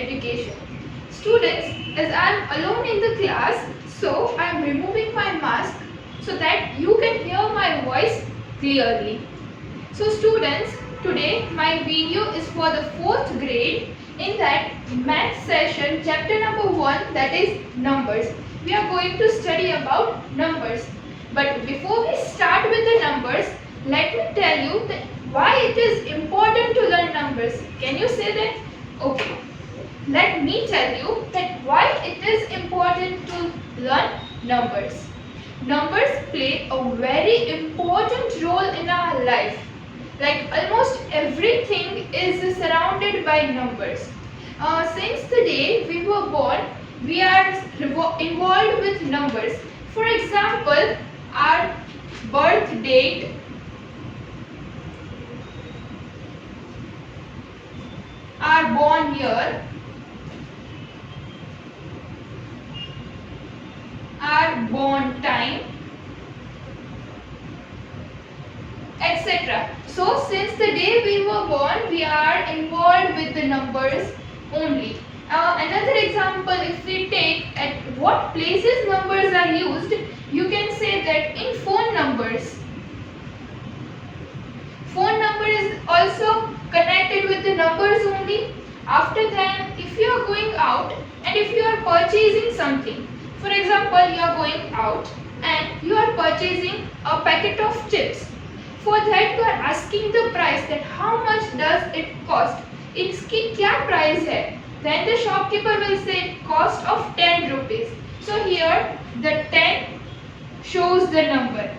education. Students, as I am alone in the class, so I am removing my mask so that you can hear my voice clearly. So students, today my video is for the 4th grade. In that math session, chapter number 1, that is numbers. We are going to study about numbers. But before we start with the numbers, let me tell you that why it is important to learn numbers. Can you say that? Okay. Let me tell you that why it is important to learn numbers. Numbers play a very important role in our life. Like almost everything is surrounded by numbers. Since the day we were born, we are involved with numbers. For example, our birth date, our born year, our born time, etc. So since the day we were born, we are involved with the numbers only. Another example, if we take at what places numbers are used, you can say that in phone numbers. Phone number is also connected with the numbers only. After that, if you are going out and if you are purchasing something, for example, you are going out and you are purchasing a packet of chips. For that you are asking the price, that how much does it cost? इसकी क्या price है? Then the shopkeeper will say cost of 10 rupees. So here the 10 shows the number,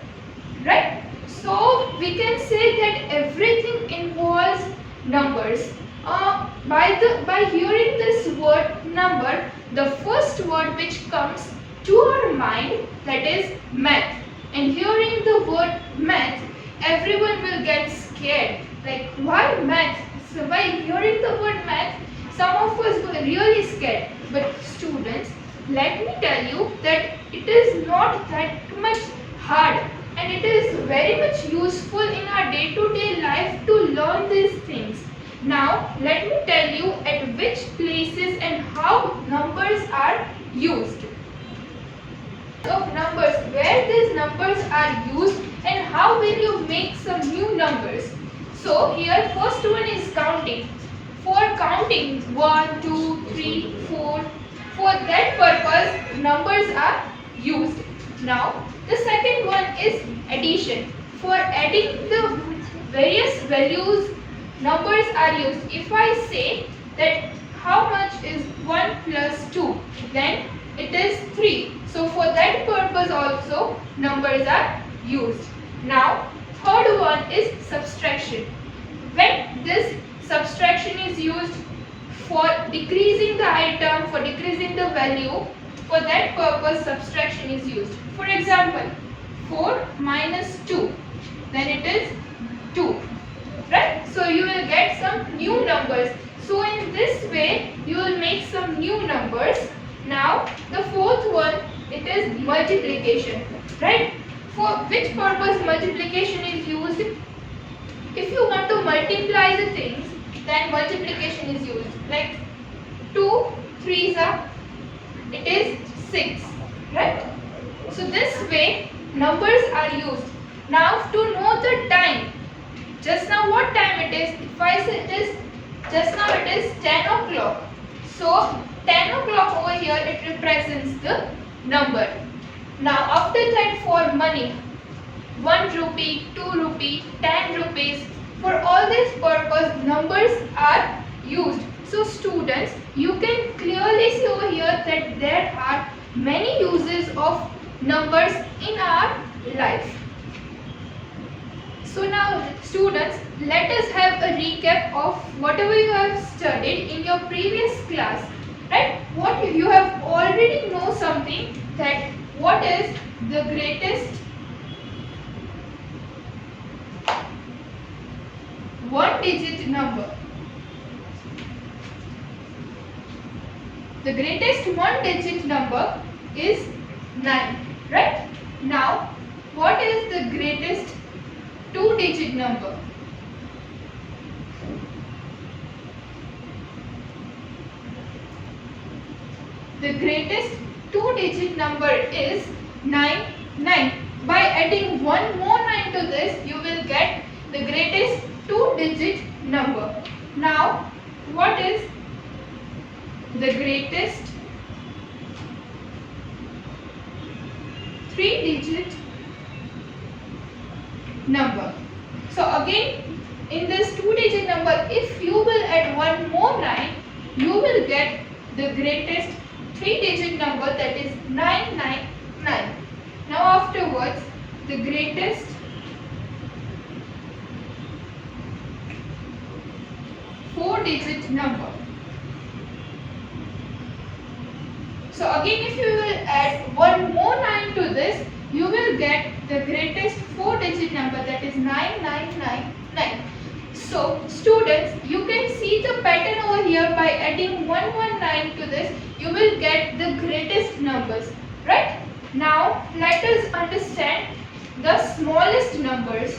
right? So we can say that everything involves numbers. By hearing this word number, the first word which comes to our mind, that is math. And hearing the word math, everyone will get scared. Like, why math? So by hearing the word math, some of us were really scared. But students, let me tell you that it is not that much hard, and it is very much useful in our day-to-day life to learn these things. Now, let me tell you at which places and how numbers are used. Of numbers, where these numbers are used and how will you make some new numbers. So here first one is counting. For counting 1, 2, 3, 4, for that purpose numbers are used. Now the second one is addition. For adding the various values, numbers are used. If I say that how much is 1 plus 2, then it is 3. So for that purpose also numbers are used. Now third one is subtraction. When this subtraction is used for decreasing the item, for decreasing the value, for that purpose subtraction is used. For example, 4 minus 2, then it is 2, right? So you will get some new numbers. So in this way you will make some new numbers. Now the fourth one, it is multiplication, right? For which purpose multiplication is used? If you want to multiply the things, then multiplication is used. Like 2 3s are, it is 6, right? So this way numbers are used. Now to know the time, just now what time it is? If I say it is, just now it is 10 o'clock. So 10 o'clock over here, it represents the number. Now after that, for money, 1 rupee, 2 rupee, 10 rupees, for all this purpose numbers are used. So students, you can clearly see over here that there are many uses of numbers in our life. So now students, let us have a recap of whatever you have studied in your previous class, right? What you have already know something, that what is the greatest one-digit number. The greatest one-digit number is 9, right? Now, what is the greatest two-digit number? the greatest two-digit number is 99. By adding one more 9 to this, you will get the greatest two-digit number. Now, what is the greatest three-digit number? So again, in this two-digit number, if you will add one more 9, you will get the greatest three-digit number, that is 999. Now afterwards, the greatest four-digit number. So again, if you will add one more 9 to this, you will get the greatest four-digit number, that is 9999. So students, you can see the pattern over here. By adding 119 to this, you will get the greatest numbers, right? Now let us understand the smallest numbers.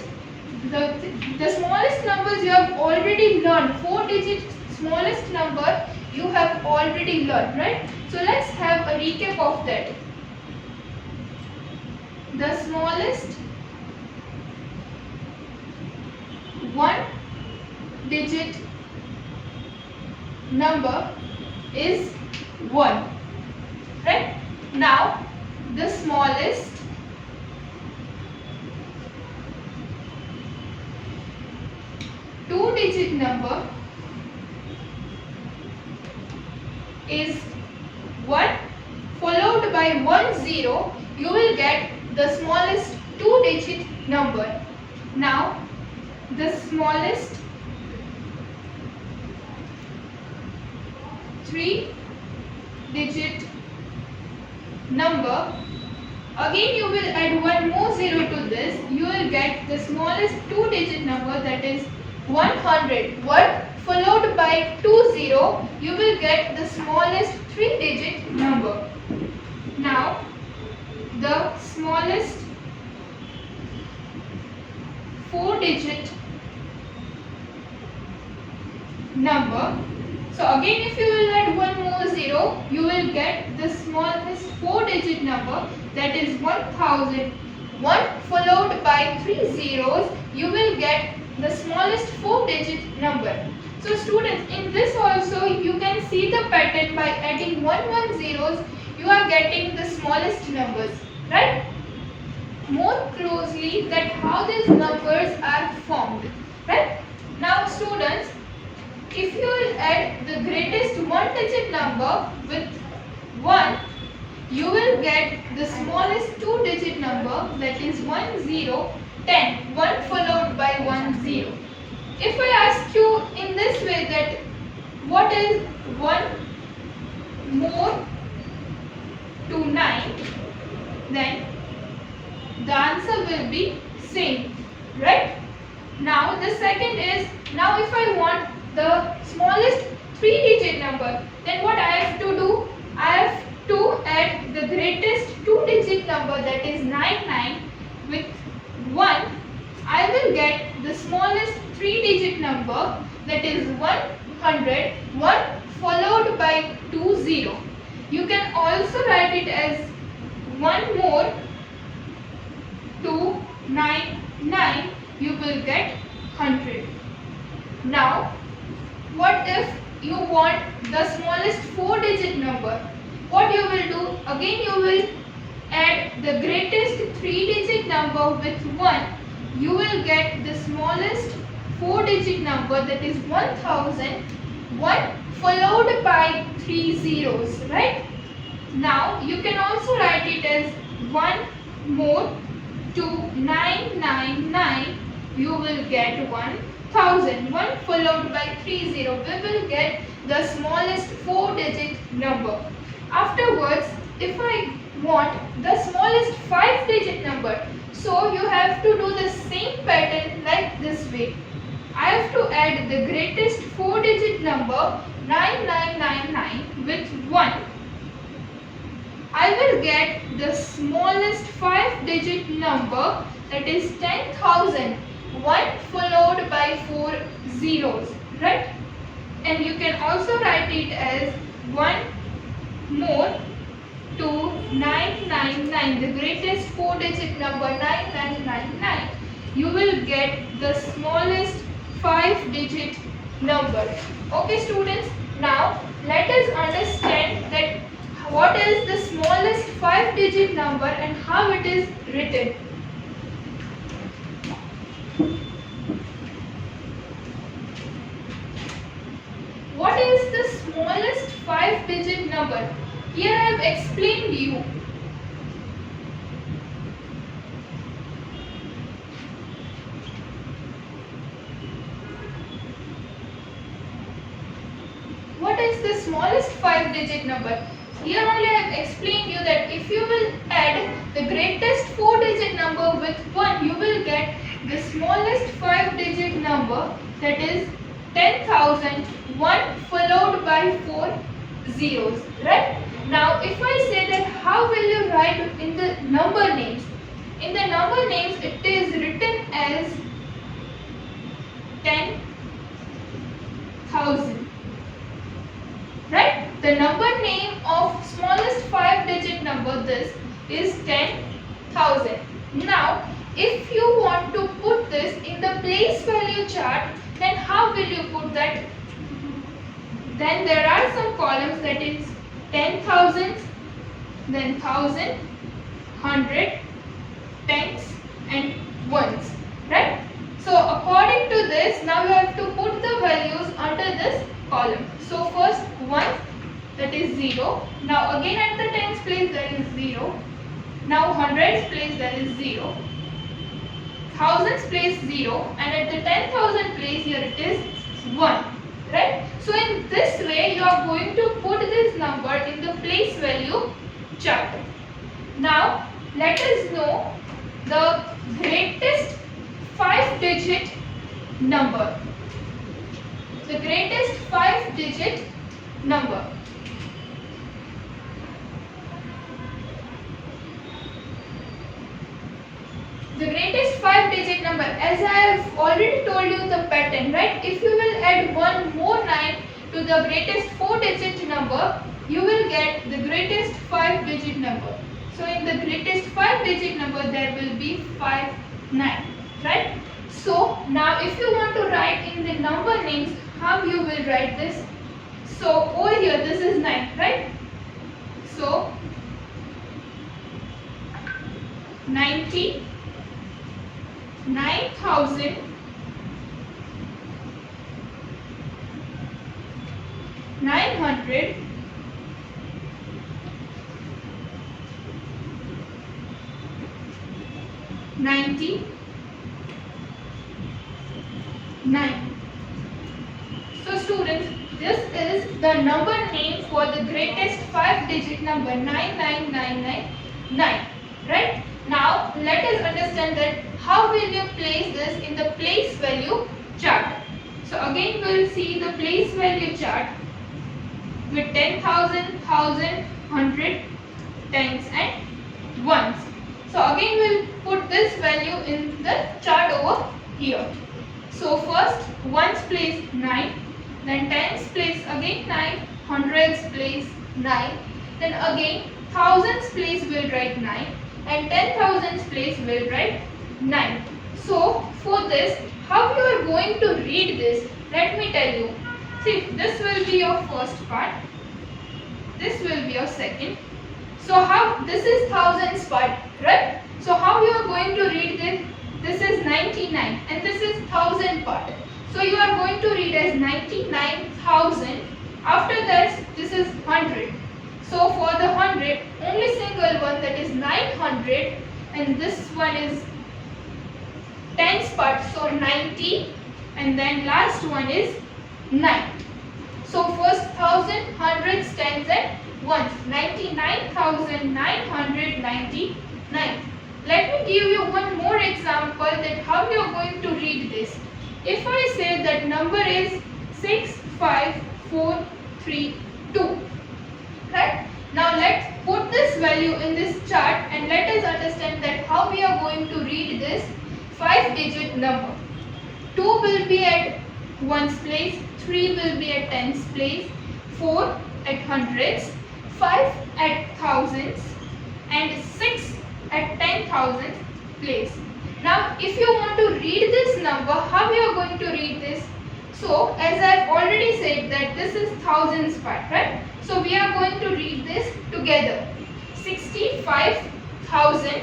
The smallest numbers you have already learned. Four-digit smallest number you have already learned, right? So let's have a recap of that. The smallest one-digit number is 1, right? Now the smallest two-digit number is 1 followed by 10. You will get the smallest two-digit number. Now the smallest three-digit number, again you will add one more 0 to this, you will get the smallest two-digit number, that is 100. 1 followed by 20, you will get the smallest three-digit number. Now the smallest four-digit number. So again, if you will add one more 0, you will get the smallest four-digit number, that is 1000. 1 followed by 3 zeros, you will get the smallest four-digit number. So students, in this also you can see the pattern. By adding 1 zeros, you are getting the smallest numbers, right? More closely that how these numbers are formed, right? Now students, if you will add the greatest one-digit number with 1, you will get the smallest two-digit number, that is 10. 1 followed by 10. If I ask you in this way that what is 1 more to 9, then the answer will be same, right? Now the second is, now if I want the smallest three-digit number, then what I have to do? I have to add the greatest two-digit number, that is 99, with 1. I will get the smallest three-digit number, that is 100. 1 followed by 20. You can also write it as 1 more to 99. You will get 100. Now, what if you want the smallest four-digit number? What you will do? Again, you will add the greatest three-digit number with 1. You will get the smallest four-digit number, that is 1000. 1 followed by 3 zeros, right? Now you can also write it as 1 more to 999. You will get 1000. 1 followed by 3 zero. We will get the smallest four-digit number. Afterwards, if I want the smallest five-digit number, so you have to do the same pattern like this way. I have to add the greatest four-digit number 9999 with 1. I will get the smallest five-digit number, that is 10,000. 1 followed by 4 zeros, right? And you can also write it as 1 more 999, the greatest 4-digit number 9999, you will get the smallest 5-digit number. Okay students, now let us understand that what is the smallest 5-digit number and how it is written. What is the smallest 5-digit number? Here I have explained you. What is the smallest 5-digit number? Here only I have explained you that if you will add the greatest 4-digit number with 1, you will get the smallest 5-digit number, that is 10,001 followed by 4 zeros, right? Now if I say that how will you write in the number names? In the number names it is written as 10,000. Right? The number name of smallest 5-digit number, this is 10,000. Now, if you want to put this in the place value chart, then how will you put that? Then there are some columns, that is 10,000, then 1,000, 100, tens and ones. Right? So according to this, now you have to put the values under this column. So first 1, that is 0. Now again at the tens place there is 0. Now hundreds place there is 0. Thousands place 0. And at the 10,000 place here it is 1. Right? So in this way you are going to put this number in the place value chart. Now let us know the greatest 5-digit number. The greatest 5-digit number. The greatest 5-digit number, as I have already told you the pattern, right? If you will add one more 9 to the greatest 4-digit number, you will get the greatest 5-digit number. So in the greatest 5-digit number there will be 5, 9, right? So now if you want to write in the number names, how you will write this? So over here this is 9, right? So 90, 9,000, 900, 99. So students, this is the number name for the greatest 5-digit number 99999. Right? Now let us understand that how will you place this in the place value chart. So again we will see the place value chart with 10,000, 1,000, 100, tens and ones. So again we will put this value in the chart over here. So first ones place 9, then tens place again 9, hundreds place 9, then again thousands place will write 9, and 10,000s place will write 9. So for this, how you are going to read this? Let me tell you. See, this will be your first part. This will be your second. So how this is thousands part, right? So how you are going to read this? This is 99 and this is 1000 part. So you are going to read as 99,000. After that, this is 100. So for the 100, only single one, that is 900, and this one is tens part, so 90, and then last one is 9. So first 1,000, hundreds, tens and ones, 99,999. Let me give you one more example that how you are going to read this. If I say that number is 65432, right? Now let's put this value in this chart and let us understand that how we are going to read this 5-digit number. 2 will be at ones place, 3 will be at tens place, 4 at hundreds, 5 at thousands, and 6 at 10,000th place. Now if you want to read this number, how you are going to read this? So as I have already said that this is thousands part, right? So we are going to read this together. 65,000,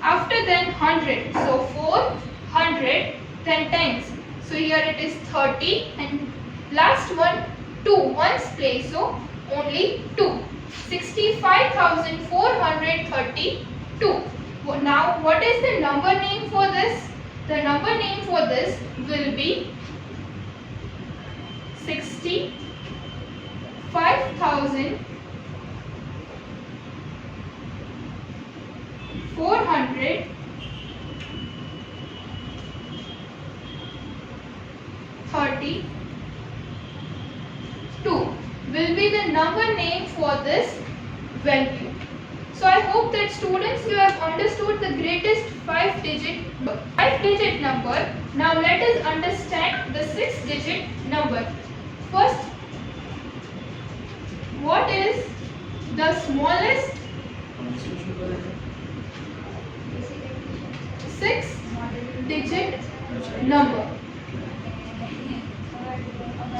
after then 100. So 400, then tens. So here it is 30 and last one 2, ones place, so only 2. 65,432. Now what is the number name for this? The number name for this will be 65,432 will be the number name for this value. So I hope that students, you have understood the greatest 5-digit number. Now let us understand the 6-digit number. First, what is the smallest 6-digit number?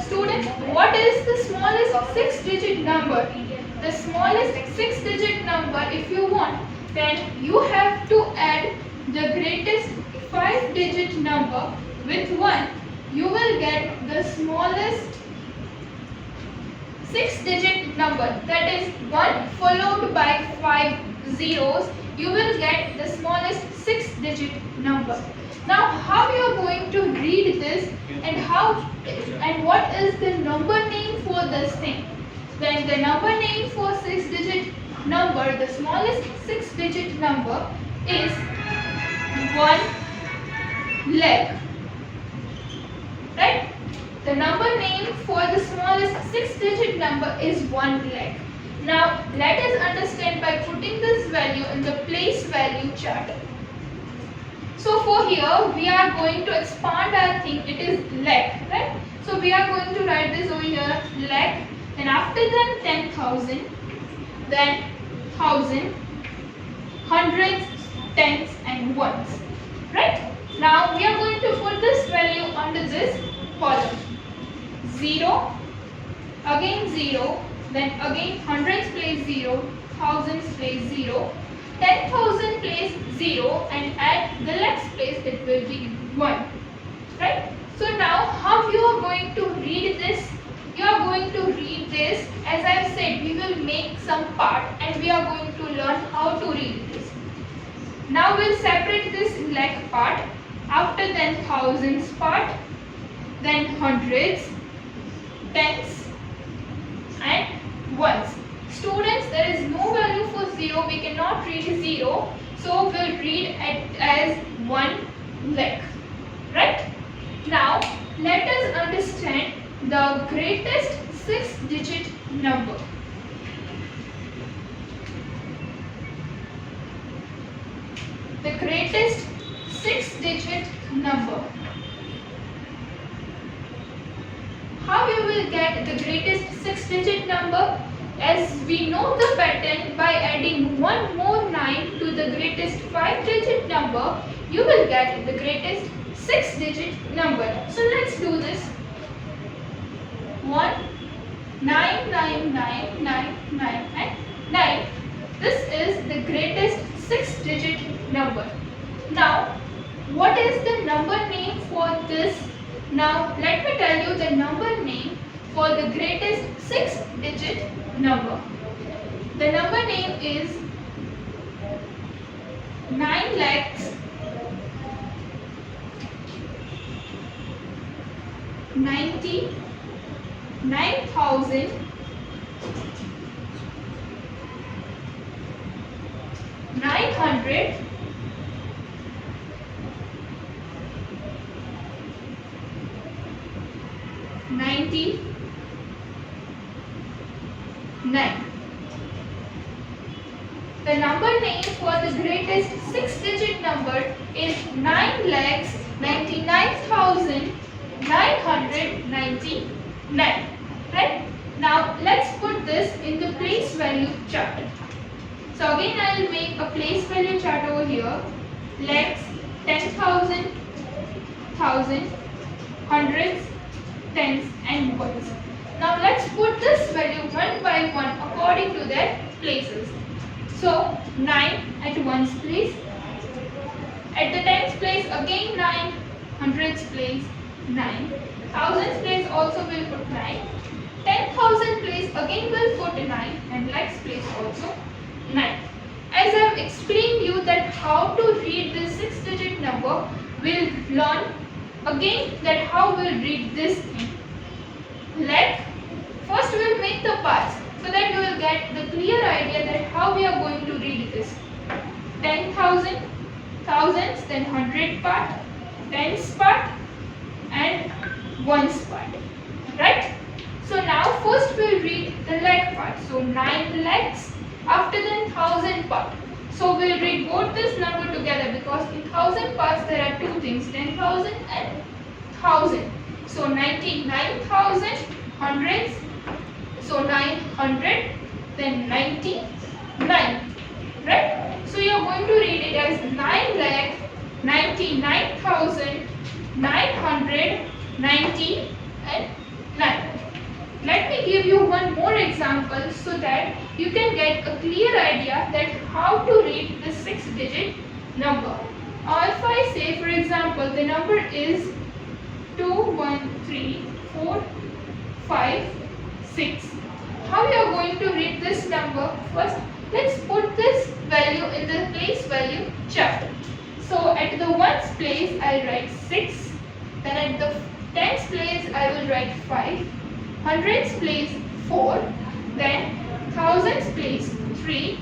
Students, what is the smallest 6-digit number? The smallest 6-digit number, if you want, then you have to add the greatest 5-digit number with 1. You will get the smallest 6-digit number, that is 1 followed by 5 zeros. You will get the smallest 6-digit number. Now how you are going to read this and what is the number name for this thing? Then the number name for 6-digit number, the smallest 6-digit number is 1 lakh. Right? The number name for the smallest 6-digit number is 1 lakh. Now let us understand by putting this value in the place value chart. So for here we are going to expand our thing, it is lakh, right? So we are going to write this over here, lakh, and after that 10,000, then thousand, hundreds, tens and ones, right? Now we are going to put this value under this column. 0, again 0, then again hundreds place 0, thousands place 0, 10,000 place 0, and at the lakhs place it will be 1, right? So now how you are going to read this? You are going to read this, as I have said, we will make some part and we are going to learn how to read this. Now we'll separate this lakh part, after then thousands part, then hundreds, tens and ones. Students, there is no value for 0, we cannot read 0, so we'll read it as 1 lakh, right? Now let us understand the greatest 6-digit number. The greatest 6-digit number. How you will get the greatest 6-digit number? As we know the pattern, by adding one more 9 to the greatest 5-digit number, you will get the greatest 6-digit number. So let's do this. 1, 9, 9, 9, 9, 9 and 9. This is the greatest 6-digit number. Now, what is the number name for this? Now, let me tell you the number name for the greatest 6-digit number. The number name is 9 lakhs 99,900 99. The number name for the greatest 6-digit number is 9,99,999. Right? Now let's put this in the place value chart. So again I will make a place value chart over here. Lakhs, 10,000, thousand, hundreds, tens and ones. Now let's put this value one by one according to their places. So 9 at ones place. At the tens place again 9, hundreds place 9, thousands place also will put 9, 10,000 place again will put 9 and lakhs place also 9. As I have explained you that how to read this 6-digit number, we'll learn again that how we'll read this thing. First we'll make the parts so that you will get the clear idea that how we are going to read this. 10,000, thousands, then 100 part, tens part and ones part. Right? So now first we'll read the lakh part. So 9 lakhs, after then 1000 part. So we'll read both this number together because in 1000 parts there are two things, 10,000 and 1000. So 99,000 hundreds. So 900, then 99. Right? So you are going to read it as 9,99,999. Let me give you one more example so that you can get a clear idea that how to read the 6-digit number. If I say for example the number is 2, 1, 3, 4, 5, 6. How you are going to read this number? First, let's put this value in the place value chart. So at the ones place I write 6. Then at the tens place I will write 5. Hundreds place 4. Then thousands place 3.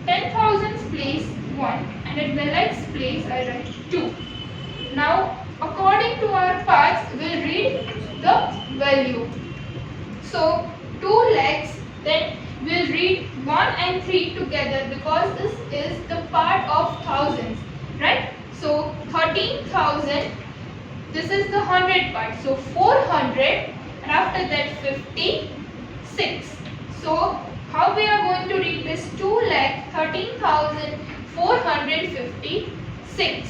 10,000s place 1. And at the lakhs place I write 2. Now according to our parts we'll read the value. So 2 lakhs, then we'll read 1 and 3 together because this is the part of thousands, right? So 13,000, this is the 100 part. So 400 and after that 56. So how we are going to read this 2,13,456.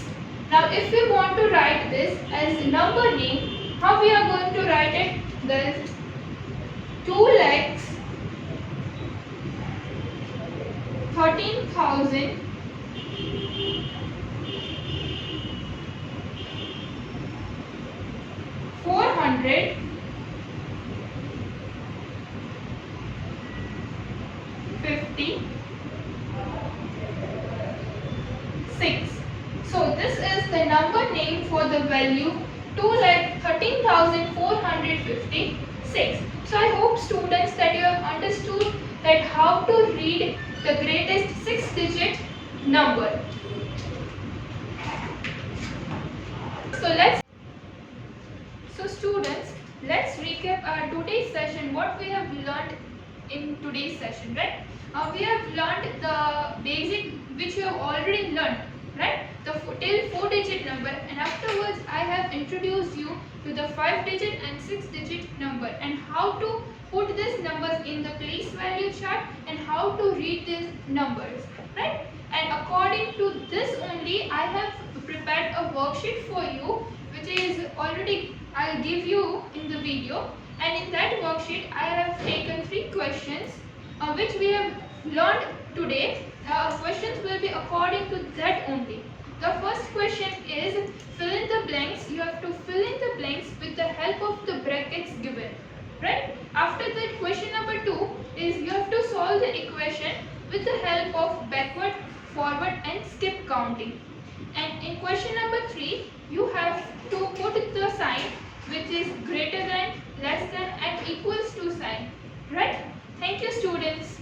Now if we want to write this as number name, how we are going to write it? This 2 lakhs 13,000 456. So this is the number name for the value 2,13,456. So I hope students that you have understood that how to read the greatest 6-digit number. So students, let's recap our today's session, what we have learned in today's session, right? We have learned the basic which we have already learned, right? The till 4-digit number, and afterwards I have introduced you to the 5-digit and 6-digit number and how to put these numbers in the place value chart and how to read these numbers, right? And according to this only I have prepared a worksheet for you which is already I'll give you in the video, and in that worksheet I have taken 3 questions which we have learned today. Questions will be according to that only. The first question is fill in the blanks. You have to fill in the blanks with the help of the brackets given, right? After that, question number 2 is you have to solve the equation with the help of backward, forward and skip counting. And in question number 3 you have to put the sign which is greater than, less than and equals to sign, right? Thank you students.